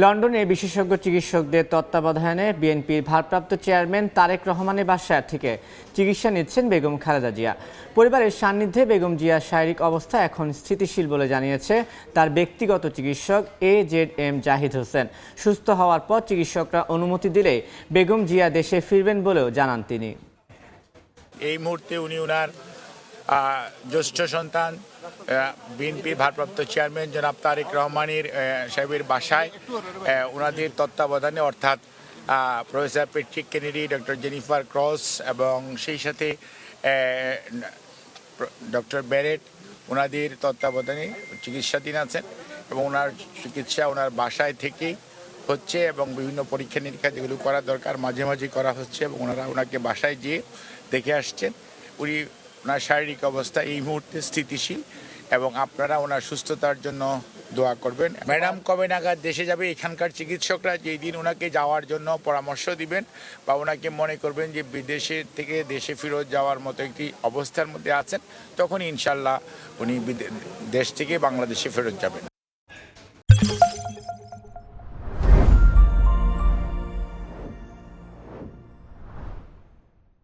লন্ডনে বিশেষজ্ঞ চিকিৎসকদের তত্ত্বাবধানে বিএনপির ভারপ্রাপ্ত চেয়ারম্যান তারেক রহমানের বাসায় থেকে চিকিৎসা নিচ্ছেন বেগম খালেদা জিয়া। পরিবারের সান্নিধ্যে বেগম জিয়ার শারীরিক অবস্থা এখন স্থিতিশীল বলে জানিয়েছে তার ব্যক্তিগত চিকিৎসক AZM জাহিদ হোসেন। সুস্থ হওয়ার পর চিকিৎসকরা অনুমতি দিলে বেগম জিয়া দেশে ফিরবেন বলেও জানান তিনি। এই মুহূর্তে উনি ওনার জ্যেষ্ঠ সন্তান বিএনপির ভারপ্রাপ্ত চেয়ারম্যান জনাব তারেক রহমানের সাহেবের বাসায় ওনাদের তত্ত্বাবধানে, অর্থাৎ professor Patrick Kennedy, doctor Jennifer cross এবং সেই সাথে ডক্টর ব্যারেট ওনাদের তত্ত্বাবধানে চিকিৎসাধীন আছেন এবং ওনার চিকিৎসা ওনার বাসায় থেকেই হচ্ছে এবং বিভিন্ন পরীক্ষা নিরীক্ষা যেগুলো করা দরকার মাঝে মাঝে করা হচ্ছে এবং ওনারা ওনাকে বাসায় গিয়ে দেখে আসছেন। উনি ওনার শারীরিক অবস্থা এই মুহূর্তে স্থিতিশীল এবং আপনারা ওনার সুস্থতার জন্য দোয়া করবেন। ম্যাডাম কবে নাগাদ দেশে যাবে, এখানকার চিকিৎসকরা যেই দিন ওনাকে যাওয়ার জন্য পরামর্শ দিবেন বা ওনাকে মনে করবেন যে বিদেশে থেকে দেশে ফেরত যাওয়ার মতো একটি অবস্থার মধ্যে আছেন, তখন ইনশাল্লাহ উনি দেশ থেকে বাংলাদেশে ফেরত যাবেন।